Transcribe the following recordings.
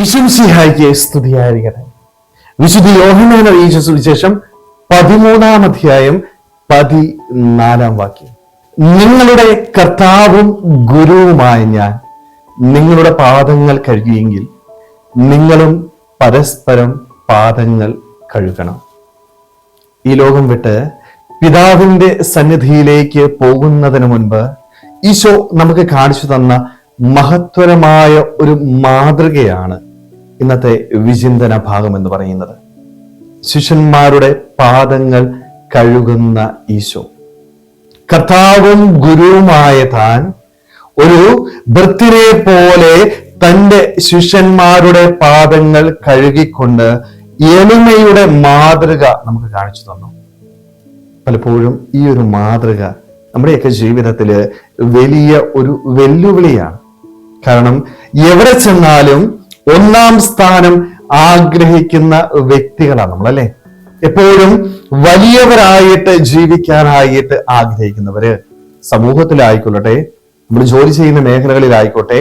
ഈശോമിശിഹായ്ക്ക് സ്തുതിയായിരിക്കട്ടെ. വിശുദ്ധ യോഹന്നാൻ അറിയിച്ച സുവിശേഷം 13-ാം അധ്യായം 14-ാം വാക്യം. നിങ്ങളുടെ കർത്താവും ഗുരുവുമായ ഞാൻ നിങ്ങളുടെ പാദങ്ങൾ കഴുകിയെങ്കിൽ നിങ്ങളും പരസ്പരം പാദങ്ങൾ കഴുകണം. ഈ ലോകം വിട്ട് പിതാവിന്റെ സന്നിധിയിലേക്ക് പോകുന്നതിന് മുൻപ് ഈശോ നമുക്ക് കാണിച്ചു തന്ന മഹത്വരമായ ഒരു മാതൃകയാണ് ഇന്നത്തെ വിചിന്തന ഭാഗം എന്ന് പറയുന്നത്. ശിഷ്യന്മാരുടെ പാദങ്ങൾ കഴുകുന്ന ഈശോ, കർത്താവും ഗുരുവുമായ താൻ ഒരു ഭൃത്യനെ പോലെ തന്റെ ശിഷ്യന്മാരുടെ പാദങ്ങൾ കഴുകിക്കൊണ്ട് എളിമയുടെ മാതൃക നമുക്ക് കാണിച്ചു തന്നു. പലപ്പോഴും ഈ ഒരു മാതൃക നമ്മുടെയൊക്കെ ജീവിതത്തില് വലിയ ഒരു വെല്ലുവിളിയാണ്. കാരണം എവിടെ ചെന്നാലും ഒന്നാം സ്ഥാനം ആഗ്രഹിക്കുന്ന വ്യക്തികളാണ് നമ്മൾ, അല്ലെ? എപ്പോഴും വലിയവരായിട്ട് ജീവിക്കാനായിട്ട് ആഗ്രഹിക്കുന്നവര്, സമൂഹത്തിലായിക്കൊള്ളട്ടെ, നമ്മൾ ജോലി ചെയ്യുന്ന മേഖലകളിലായിക്കോട്ടെ,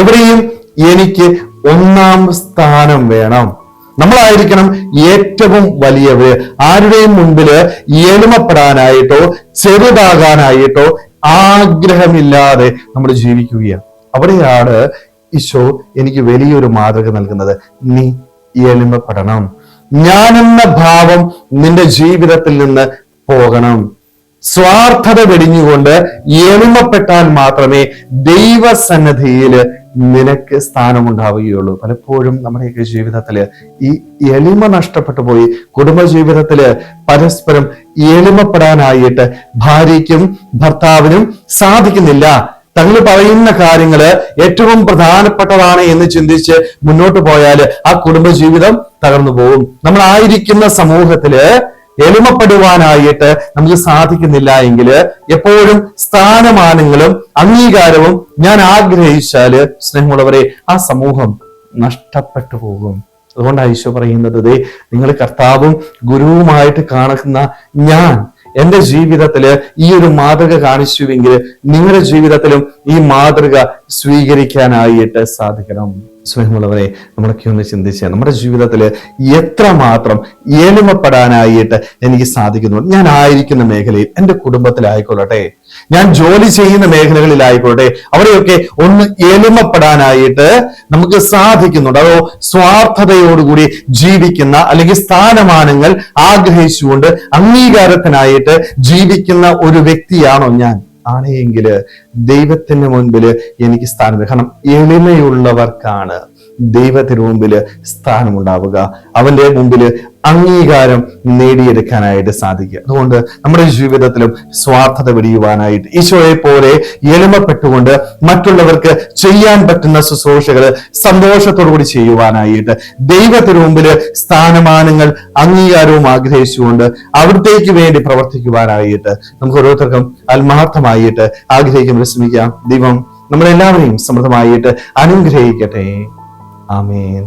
എവിടെയും എനിക്ക് ഒന്നാം സ്ഥാനം വേണം, നമ്മളായിരിക്കണം ഏറ്റവും വലിയവര്. ആരുടെയും മുൻപില് എളിമപ്പെടാനായിട്ടോ ചെറുതാകാനായിട്ടോ ആഗ്രഹമില്ലാതെ നമ്മൾ ജീവിക്കുകയാണ്. അവിടെയാണ് ഈശോ എനിക്ക് വലിയൊരു മാതൃക നൽകുന്നത്. നീ എളിമപ്പെടണം, ഞാനെന്ന ഭാവം നിന്റെ ജീവിതത്തിൽ നിന്ന് പോകണം. സ്വാർത്ഥത വെടിഞ്ഞുകൊണ്ട് എളിമപ്പെട്ടാൽ മാത്രമേ ദൈവസന്നിധിയിൽ നിനക്ക് സ്ഥാനമുണ്ടാവുകയുള്ളൂ. പലപ്പോഴും നമ്മുടെയൊക്കെ ജീവിതത്തില് ഈ എളിമ നഷ്ടപ്പെട്ടു പോയി. കുടുംബജീവിതത്തില് പരസ്പരം എളിമപ്പെടാനായിട്ട് ഭാര്യയ്ക്കും ഭർത്താവിനും സാധിക്കുന്നില്ല. തങ്ങൾ പറയുന്ന കാര്യങ്ങള് ഏറ്റവും പ്രധാനപ്പെട്ടതാണ് എന്ന് ചിന്തിച്ച് മുന്നോട്ട് പോയാൽ ആ കുടുംബജീവിതം തകർന്നു പോകും. നമ്മളായിരിക്കുന്ന സമൂഹത്തില് എളിമപ്പെടുവാനായിട്ട് നമുക്ക് സാധിക്കുന്നില്ല എങ്കിൽ എപ്പോഴും സ്ഥാനമാനങ്ങളും അംഗീകാരവും ഞാൻ ആഗ്രഹിച്ചാല്, സ്നേഹമുള്ളവരെ, ആ സമൂഹം നഷ്ടപ്പെട്ടു പോകും. അതുകൊണ്ടാണ് ഈശോ പറയുന്നത്, നിങ്ങൾ കർത്താവും ഗുരുവുമായിട്ട് കാണുന്ന ഞാൻ എന്റെ ജീവിതത്തില് ഈ ഒരു മാതൃക കാണിച്ചുവെങ്കിൽ നിങ്ങളുടെ ജീവിതത്തിലും ഈ മാതൃക സ്വീകരിക്കാനായിട്ട് സാധിക്കണം. സ്നേഹമുള്ളവരെ, നമ്മളൊക്കെ ഒന്ന് ചിന്തിച്ച് നമ്മുടെ ജീവിതത്തില് എത്രമാത്രം എളിമപ്പെടാനായിട്ട് എനിക്ക് സാധിക്കുന്നു. ഞാൻ ആയിരിക്കുന്ന മേഖലയിൽ, എന്റെ കുടുംബത്തിലായിക്കൊള്ളട്ടെ, ഞാൻ ജോലി ചെയ്യുന്ന മേഖലകളിലായിക്കോട്ടെ, അവിടെയൊക്കെ ഒന്ന് എളിമപ്പെടാനായിട്ട് നമുക്ക് സാധിക്കുന്നുണ്ട്. അതോ സ്വാർത്ഥതയോടുകൂടി ജീവിക്കുന്ന, അല്ലെങ്കിൽ സ്ഥാനമാനങ്ങൾ ആഗ്രഹിച്ചുകൊണ്ട് അംഗീകാരത്തിനായിട്ട് ജീവിക്കുന്ന ഒരു വ്യക്തിയാണോ ഞാൻ? ആണെങ്കിൽ ദൈവത്തിന് മുൻപില് എനിക്ക് സ്ഥാനം. കാരണം എളിമയുള്ളവർക്കാണ് ദൈവത്തിന് മുമ്പില് സ്ഥാനമുണ്ടാവുക, അവന്റെ മുമ്പില് അംഗീകാരം നേടിയെടുക്കാനായിട്ട് സാധിക്കുക. അതുകൊണ്ട് നമ്മുടെ ജീവിതത്തിലും സ്വാർത്ഥത വെടിയുവാനായിട്ട് ഈശോയെ പോലെ എളിമപ്പെട്ടുകൊണ്ട് മറ്റുള്ളവർക്ക് ചെയ്യാൻ പറ്റുന്ന ശുശ്രൂഷകള് സന്തോഷത്തോടു കൂടി ചെയ്യുവാനായിട്ട്, ദൈവത്തിന് മുമ്പില് സ്ഥാനമാനങ്ങൾ അംഗീകാരവും ആഗ്രഹിച്ചുകൊണ്ട് അവിടത്തേക്ക് വേണ്ടി പ്രവർത്തിക്കുവാനായിട്ട് നമുക്ക് ഓരോരുത്തർക്കും ആത്മാർത്ഥമായിട്ട് ആഗ്രഹിക്കാൻ ശ്രമിക്കാം. ദൈവം നമ്മളെല്ലാവരെയും സമൃദ്ധമായിട്ട് അനുഗ്രഹിക്കട്ടെ. ആമേൻ.